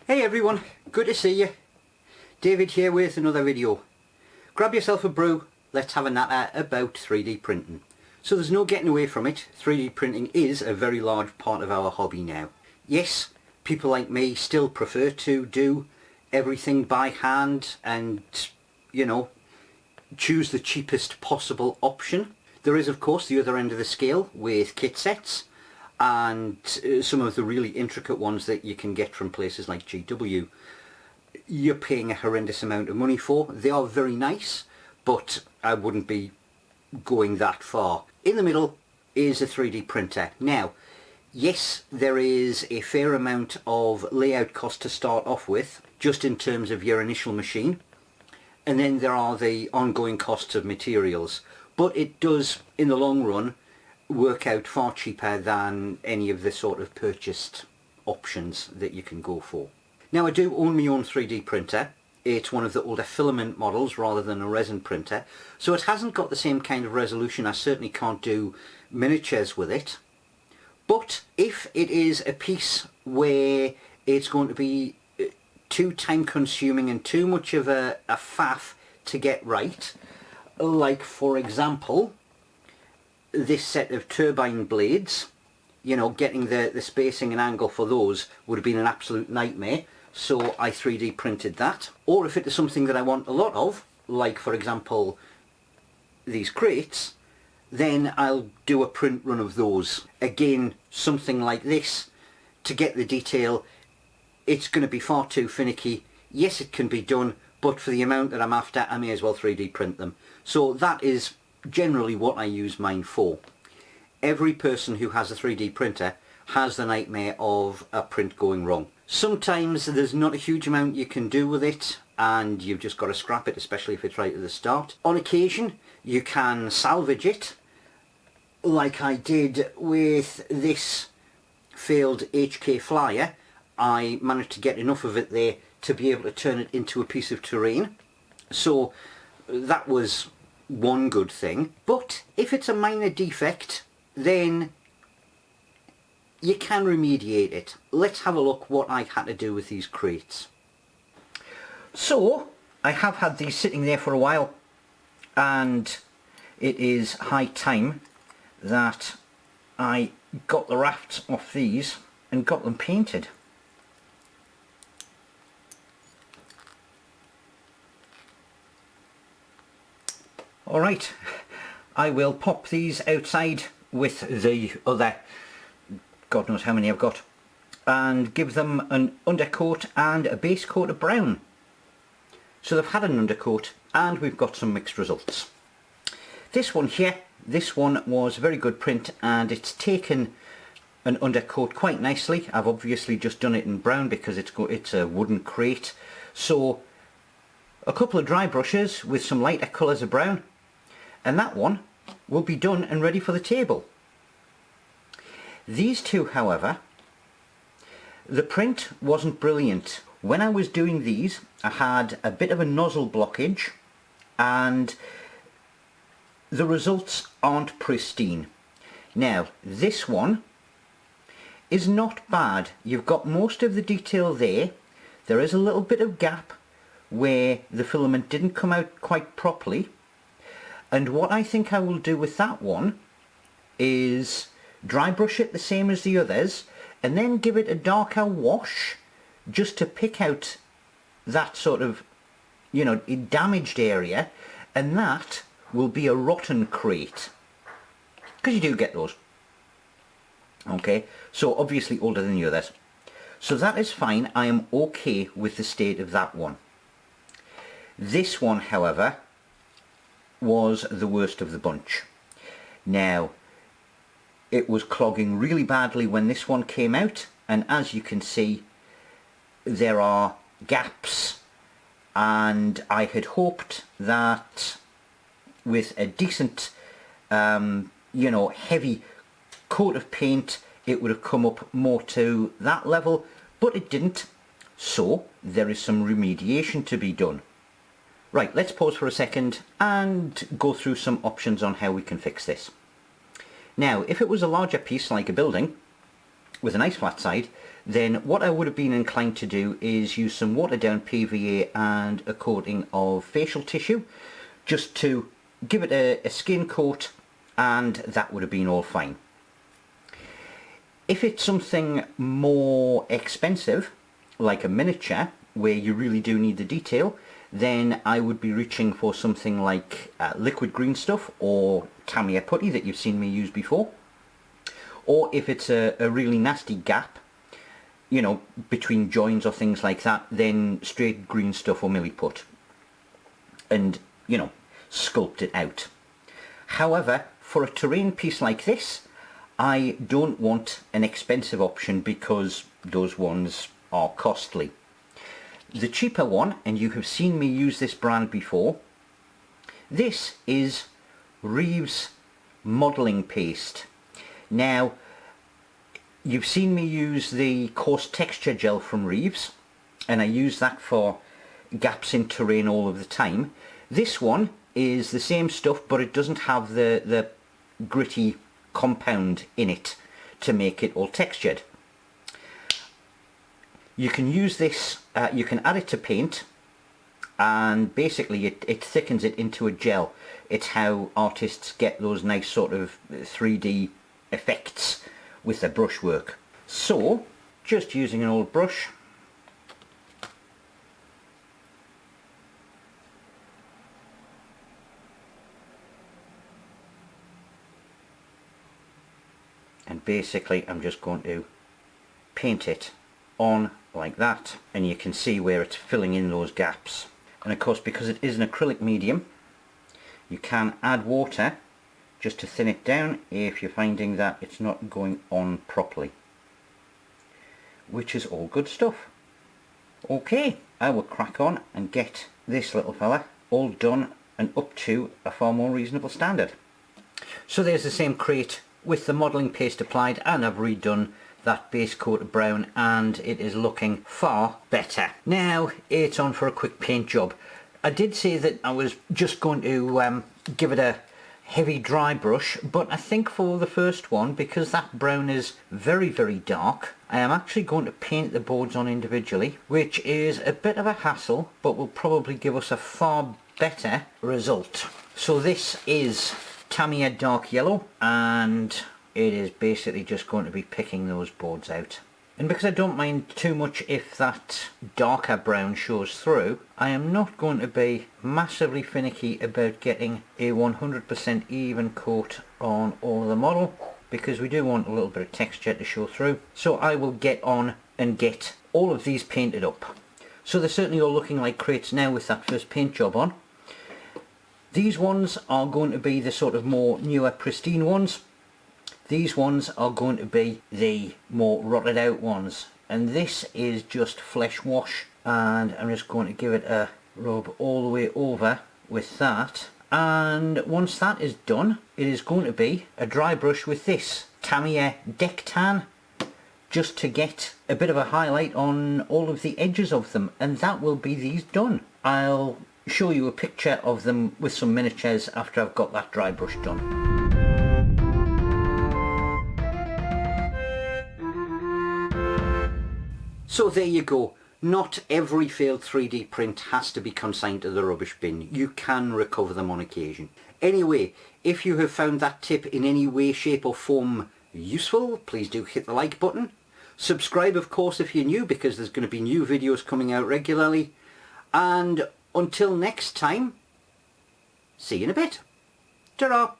Hey everyone, good to see you. David here with another video. Grab yourself a brew, let's have a natter about 3D printing. So there's no getting away from it, 3D printing is a very large part of our hobby now. Yes, people like me still prefer to do everything by hand and, you know, choose the cheapest possible option. There is of course the other end of the scale with kit sets and some of the really intricate ones that you can get from places like GW. You're paying a horrendous amount of money for. They are very nice, but I wouldn't be going that far. In the middle is a 3D printer. Now, yes, there is a fair amount of layout cost to start off with, just in terms of your initial machine. And then there are the ongoing costs of materials. But it does, in the long run, work out far cheaper than any of the sort of purchased options that you can go for. Now, I do own my own 3D printer. It's one of the older filament models rather than a resin printer, so it hasn't got the same kind of resolution. I certainly can't do miniatures with it. But if it is a piece where it's going to be too time consuming and too much of a faff to get right, like for example this set of turbine blades, you know, getting the spacing and angle for those would have been an absolute nightmare, so I 3D printed that. Or if it is something that I want a lot of, like for example these crates, then I'll do a print run of those. Again, something like this, to get the detail, it's going to be far too finicky. Yes, it can be done, but for the amount that I'm after, I may as well 3D print them. So that is generally what I use mine for. Every person who has a 3D printer has the nightmare of a print going wrong. Sometimes there's not a huge amount you can do with it and you've just got to scrap it, especially if it's right at the start. On occasion you can salvage it, like I did with this failed HK Flyer. I managed to get enough of it there to be able to turn it into a piece of terrain, so that was one good thing. But if it's a minor defect, then you can remediate it. Let's have a look what I had to do with these crates. So I have had these sitting there for a while, and it is high time that I got the rafts off these and got them painted. Alright, I will pop these outside with the other, God knows how many I've got, and give them an undercoat and a base coat of brown. So they've had an undercoat and we've got some mixed results. This one here, this one was a very good print and it's taken an undercoat quite nicely. I've obviously just done it in brown because it's a wooden crate. So a couple of dry brushes with some lighter colours of brown, and that one will be done and ready for the table. These two, however, the print wasn't brilliant. When I was doing these, I had a bit of a nozzle blockage and the results aren't pristine. Now, this one is not bad. You've got most of the detail there. There is a little bit of gap where the filament didn't come out quite properly. And what I think I will do with that one is dry brush it the same as the others and then give it a darker wash just to pick out that sort of, you know, damaged area, and that will be a rotten crate, because you do get those. Okay, so obviously older than the others. So that is fine. I am okay with the state of that one. This one, however, was the worst of the bunch. Now, it was clogging really badly when this one came out, and as you can see there are gaps, and I had hoped that with a decent you know, heavy coat of paint it would have come up more to that level, but it didn't. So there is some remediation to be done. Right, let's pause for a second and go through some options on how we can fix this. Now, if it was a larger piece like a building, with a nice flat side, then what I would have been inclined to do is use some watered down PVA and a coating of facial tissue just to give it a skin coat, and that would have been all fine. If it's something more expensive, like a miniature, where you really do need the detail, then I would be reaching for something like liquid green stuff or Tamiya putty that you've seen me use before. Or if it's a really nasty gap, you know, between joins or things like that, then straight green stuff or milliput, and, you know, sculpt it out. However, for a terrain piece like this, I don't want an expensive option because those ones are costly. The cheaper one, and you have seen me use this brand before, this is Reeves modelling paste. Now, you've seen me use the coarse texture gel from Reeves, and I use that for gaps in terrain all of the time. This one is the same stuff, but it doesn't have the gritty compound in it to make it all textured. You can use this, you can add it to paint, and basically it thickens it into a gel. It's how artists get those nice sort of 3D effects with their brushwork. So, just using an old brush, and basically I'm just going to paint it on like that, and you can see where it's filling in those gaps. And of course, because it is an acrylic medium, you can add water just to thin it down if you're finding that it's not going on properly, which is all good stuff. Okay, I will crack on and get this little fella all done and up to a far more reasonable standard. So there's the same crate with the modelling paste applied, and I've redone that base coat of brown, and it is looking far better. Now it's on for a quick paint job. I did say that I was just going to give it a heavy dry brush, but I think for the first one, because that brown is very dark, I am actually going to paint the boards on individually, which is a bit of a hassle, but will probably give us a far better result. So this is Tamiya dark yellow, and it is basically just going to be picking those boards out. And because I don't mind too much if that darker brown shows through, I am not going to be massively finicky about getting a 100% even coat on all of the model, because we do want a little bit of texture to show through. So I will get on and get all of these painted up. So they're certainly all looking like crates now with that first paint job on. These ones are going to be the sort of more newer pristine ones. These ones are going to be the more rotted out ones, and this is just flesh wash, and I'm just going to give it a rub all the way over with that. And once that is done, it is going to be a dry brush with this Tamiya Deck Tan, just to get a bit of a highlight on all of the edges of them, and that will be these done. I'll show you a picture of them with some miniatures after I've got that dry brush done. So there you go. Not every failed 3D print has to be consigned to the rubbish bin. You can recover them on occasion. Anyway, if you have found that tip in any way, shape or form useful, please do hit the like button. Subscribe, of course, if you're new, because there's going to be new videos coming out regularly. And until next time, see you in a bit. Ta-ra!